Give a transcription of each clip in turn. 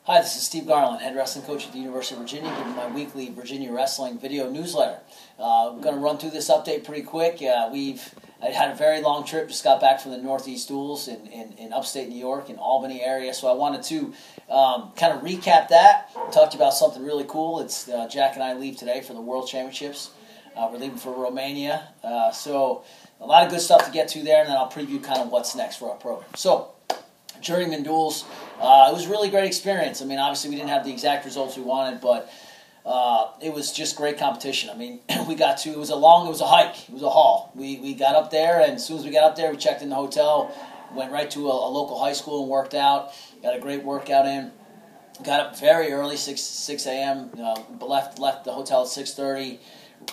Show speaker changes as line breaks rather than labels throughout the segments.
Hi, this is Steve Garland, head wrestling coach at the University of Virginia, giving my weekly Virginia Wrestling video newsletter. I'm going to run through this update pretty quick. I had a very long trip, just got back from the Northeast Duels in upstate New York, in Albany area, so I wanted to kind of recap that, talk to you about something really cool. It's Jack and I leave today for the World Championships. We're leaving for Romania, so a lot of good stuff to get to there, and then I'll preview kind of what's next for our program. So, Journeyman Duels, it was a really great experience. I mean, obviously we didn't have the exact results we wanted, but it was just great competition. I mean, it was a hike, it was a haul. We got up there, and as soon as we got up there, we checked in the hotel, went right to a local high school and worked out, got a great workout in. Got up very early, 6 a.m., left the hotel at 6:30,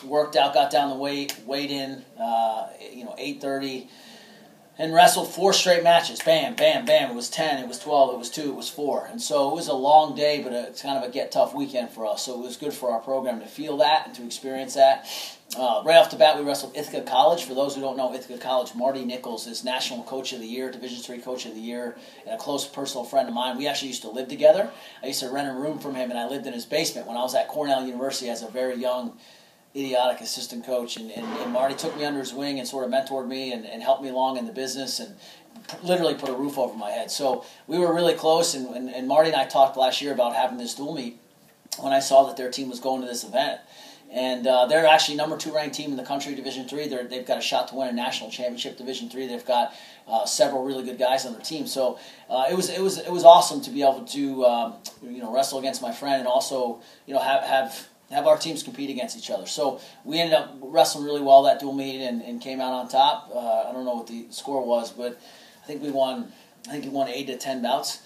worked out, got down the weighed in, 8:30, and wrestled 4 straight matches. Bam, bam, bam. It was 10, it was 12, it was 2, it was 4. And so it was a long day, but it's kind of a get-tough weekend for us. So it was good for our program to feel that and to experience that. Right off the bat, we wrestled Ithaca College. For those who don't know Ithaca College, Marty Nichols is National Coach of the Year, Division III Coach of the Year, and a close personal friend of mine. We actually used to live together. I used to rent a room from him, and I lived in his basement when I was at Cornell University as a very young, idiotic assistant coach, and Marty took me under his wing and sort of mentored me and helped me along in the business and literally put a roof over my head. So we were really close, and Marty and I talked last year about having this dual meet when I saw that their team was going to this event. And they're actually number 2 ranked team in the country, Division III. They've got a shot to win a national championship, Division III. They've got several really good guys on their team. So it was awesome to be able to wrestle against my friend and also have our teams compete against each other. So we ended up wrestling really well that dual meet and came out on top. I don't know what the score was, but I think we won 8 to 10 bouts.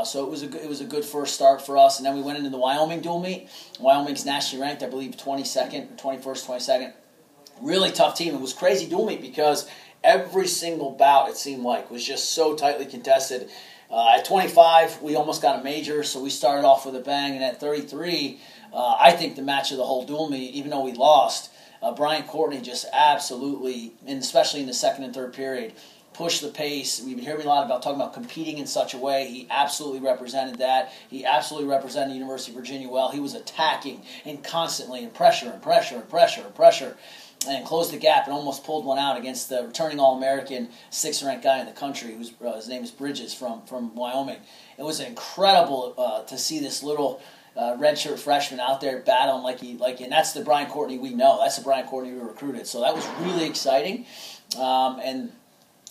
So it was a good first start for us. And then we went into the Wyoming dual meet. Wyoming's nationally ranked, I believe, 22nd, 21st, 22nd. Really tough team. It was crazy dual meet because every single bout, it seemed like, was just so tightly contested. At 25, we almost got a major, so we started off with a bang. And at 33, I think the match of the whole dual meet, even though we lost, Brian Courtney just absolutely, and especially in the second and third period, pushed the pace. We've been hearing a lot about talking about competing in such a way. He absolutely represented that. He absolutely represented the University of Virginia well. He was attacking and constantly and pressure and pressure and pressure and pressure, and closed the gap and almost pulled one out against the returning All-American 6th-ranked guy in the country, his name is Bridges from Wyoming. It was incredible to see this little redshirt freshman out there battling and that's the Brian Courtney we know. That's the Brian Courtney we recruited. So that was really exciting. And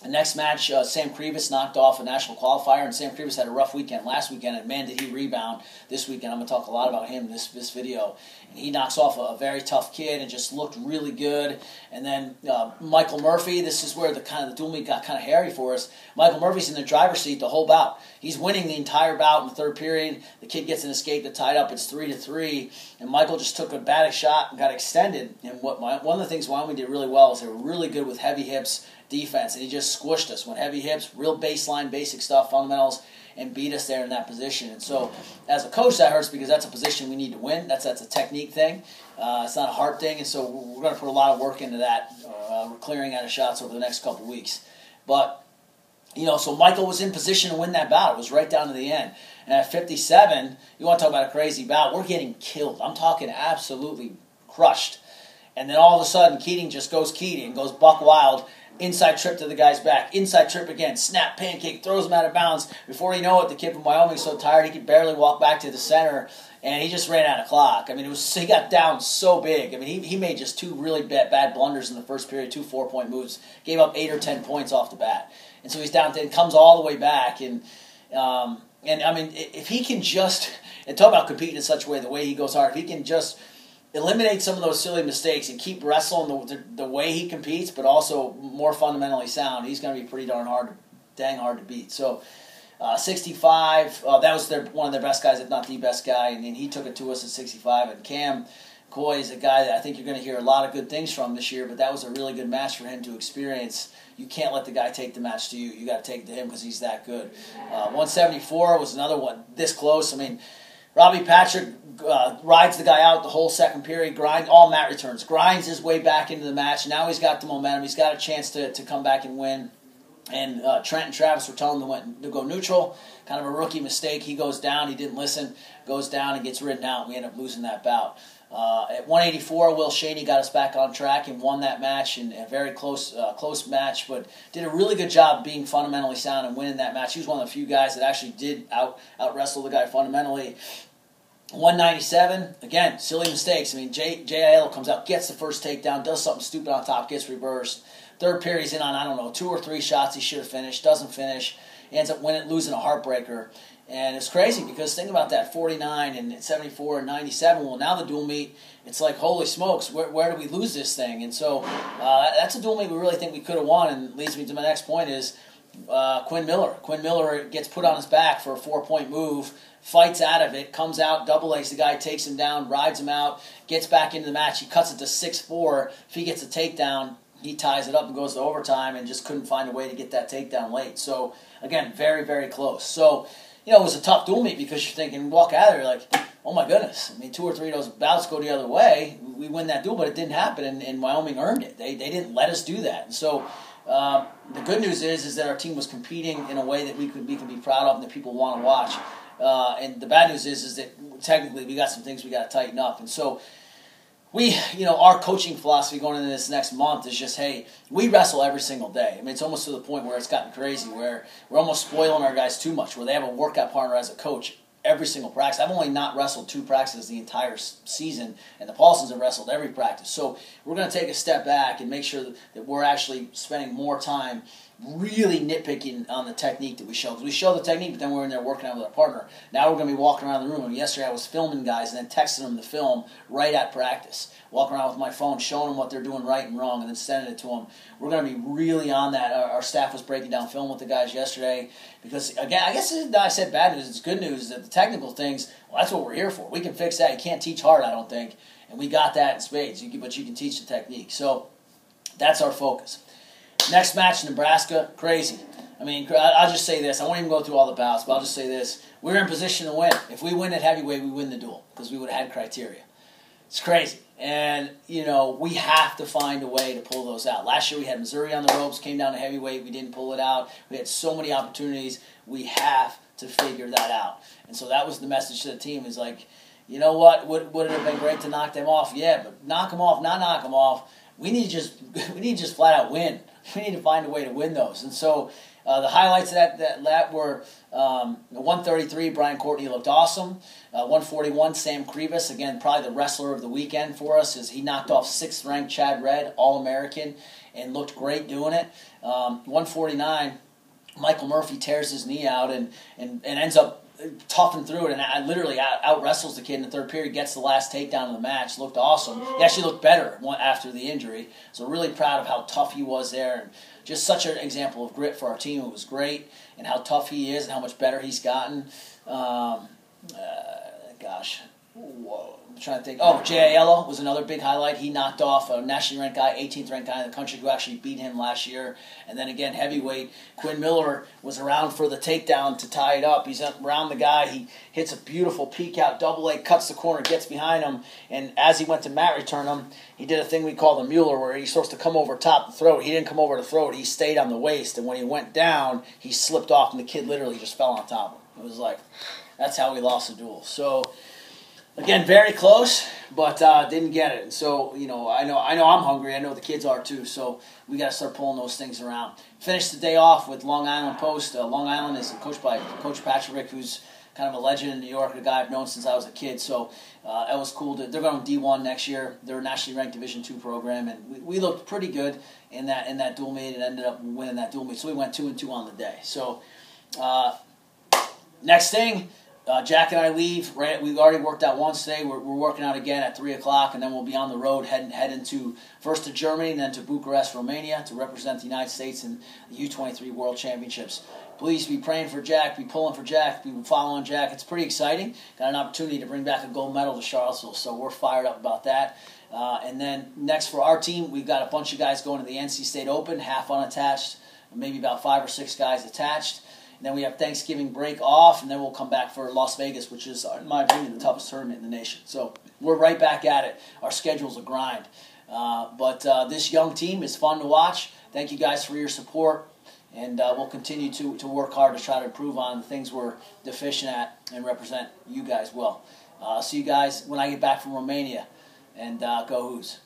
the next match, Sam Krivas knocked off a national qualifier, and Sam Krivas had a rough weekend last weekend, and man, did he rebound this weekend. I'm going to talk a lot about him in this video. And he knocks off a very tough kid and just looked really good. And then Michael Murphy, this is where the dual meet got kind of hairy for us. Michael Murphy's in the driver's seat the whole bout. He's winning the entire bout in the third period. The kid gets an escape to tie it up. It's 3-3, and Michael just took a bad shot and got extended. And one of the things Wyoming did really well is they were really good with heavy hips defense, and he just squished us. Went heavy hips, real baseline, basic stuff, fundamentals, and beat us there in that position. And so, as a coach, that hurts because that's a position we need to win. That's a technique thing. It's not a heart thing, and so we're going to put a lot of work into that. We're clearing out of shots over the next couple weeks. But, so Michael was in position to win that bout. It was right down to the end. And at 57, you want to talk about a crazy bout, we're getting killed. I'm talking absolutely crushed. And then all of a sudden, Keating just goes Keating, goes buck wild, inside trip to the guy's back, inside trip again, snap, pancake, throws him out of bounds. Before you know it, the kid from Wyoming is so tired he could barely walk back to the center, and he just ran out of clock. I mean, he got down so big. I mean, he made just 2 really bad blunders in the first period, 2 4-point moves, gave up 8 or 10 points off the bat. And so he's down and comes all the way back. And I mean, if he can just, and talk about competing in such a way, the way he goes hard, if he can just eliminate some of those silly mistakes and keep wrestling the way he competes, but also more fundamentally sound, he's going to be pretty dang hard to beat. So 65, that was one of their best guys, if not the best guy, and he took it to us at 65. And Cam Coy is a guy that I think you're going to hear a lot of good things from this year, but that was a really good match for him to experience. You can't let the guy take the match to you. You got to take it to him because he's that good. 174 was another one this close. I mean, Robbie Patrick rides the guy out the whole second period, all mat returns, grinds his way back into the match. Now he's got the momentum. He's got a chance to come back and win. And Trent and Travis were telling him to go neutral. Kind of a rookie mistake. He goes down. He didn't listen. Goes down and gets ridden out. We end up losing that bout. At 184, Will Shaney got us back on track and won that match, in a very close match, but did a really good job being fundamentally sound and winning that match. He was one of the few guys that actually did out wrestle the guy fundamentally. 197, again, silly mistakes. I mean, Jay Aiello comes out, gets the first takedown, does something stupid on top, gets reversed. Third period, he's in on, I don't know, 2 or 3 shots he should have finished, doesn't finish. He ends up losing a heartbreaker. And it's crazy because think about that, 49 and 74 and 97. Well, now the dual meet, it's like, holy smokes, where do we lose this thing? And so that's a dual meet we really think we could have won, and leads me to my next point is Quinn Miller. Quinn Miller gets put on his back for a 4-point move, fights out of it, comes out, double legs the guy, takes him down, rides him out, gets back into the match. He cuts it to 6-4. If he gets a takedown, he ties it up and goes to overtime and just couldn't find a way to get that takedown late. So, again, very, very close. So, it was a tough dual meet because you're thinking, walk out of there, you're like, oh my goodness. I mean, 2 or 3 of those bouts go the other way. We win that duel, but it didn't happen, and Wyoming earned it. They didn't let us do that. And so the good news is that our team was competing in a way that we can be proud of and that people want to watch. And the bad news is that technically we got some things we got to tighten up. And so our coaching philosophy going into this next month is just, hey, we wrestle every single day. I mean, it's almost to the point where it's gotten crazy, where we're almost spoiling our guys too much, where they have a workout partner as a coach every single practice. I've only not wrestled 2 practices the entire season, and the Paulsons have wrestled every practice. So we're going to take a step back and make sure that we're actually spending more time really nitpicking on the technique that we show. Because we show the technique, but then we're in there working out with our partner. Now we're going to be walking around the room. And yesterday I was filming guys and then texting them the film right at practice. Walking around with my phone, showing them what they're doing right and wrong, and then sending it to them. We're going to be really on that. Our staff was breaking down film with the guys yesterday. Because, again, I guess I said bad news. It's good news that the technical things, well, that's what we're here for. We can fix that. You can't teach hard, I don't think. And we got that in spades. But you can teach the technique. So that's our focus. Next match, Nebraska, crazy. I mean, I'll just say this. I won't even go through all the bouts, but I'll just say this. We're in position to win. If we win at heavyweight, we win the duel because we would have had criteria. It's crazy. And, we have to find a way to pull those out. Last year we had Missouri on the ropes, came down to heavyweight. We didn't pull it out. We had so many opportunities. We have to figure that out. And so that was the message to the team is like, you know what? Would it have been great to knock them off? Yeah, but knock them off, not knock them off. We need to just flat out win. We need to find a way to win those. And so the highlights of that were 133, Brian Courtney looked awesome. 141, Sam Krivas, again, probably the wrestler of the weekend for us, as he knocked off 6th-ranked Chad Redd, All-American, and looked great doing it. 149, Michael Murphy tears his knee out and ends up toughing through it, and I literally out-wrestles the kid in the 3rd period, gets the last takedown of the match, looked awesome. He actually looked better after the injury, so really proud of how tough he was there, and just such an example of grit for our team. It was great, and how tough he is and how much better he's gotten. I'm trying to think. Oh, Jay Aiello was another big highlight. He knocked off a nationally ranked guy, 18th ranked guy in the country who actually beat him last year. And then again, heavyweight, Quinn Miller was around for the takedown to tie it up. He's around the guy. He hits a beautiful peek out, double leg, cuts the corner, gets behind him. And as he went to mat return him, he did a thing we call the Mueller, where he's supposed to come over top the throat. He didn't come over the throat. He stayed on the waist. And when he went down, he slipped off, and the kid literally just fell on top of him. It was like, that's how we lost the duel. So, again, very close, but didn't get it. And so, I know I'm hungry. I know the kids are too. So we got to start pulling those things around. Finished the day off with Long Island Post. Long Island is coached by Coach Patrick, who's kind of a legend in New York, a guy I've known since I was a kid. So that was cool. They're going D1 next year. They're a nationally ranked Division II program, and we looked pretty good in that dual meet and ended up winning that dual meet. So we went 2-2 on the day. So next thing. Jack and I leave. Right, we've already worked out once today. We're working out again at 3 o'clock, and then we'll be on the road heading to first to Germany and then to Bucharest, Romania, to represent the United States in the U23 World Championships. Please be praying for Jack, be pulling for Jack, be following Jack. It's pretty exciting. Got an opportunity to bring back a gold medal to Charlottesville, so we're fired up about that. And then next for our team, we've got a bunch of guys going to the NC State Open, half unattached, maybe about 5 or 6 guys attached. And then we have Thanksgiving break off, and then we'll come back for Las Vegas, which is, in my opinion, the toughest tournament in the nation. So we're right back at it. Our schedule's a grind. But this young team is fun to watch. Thank you guys for your support. and we'll continue to work hard to try to improve on the things we're deficient at and represent you guys well. See you guys when I get back from Romania, and go Hoos.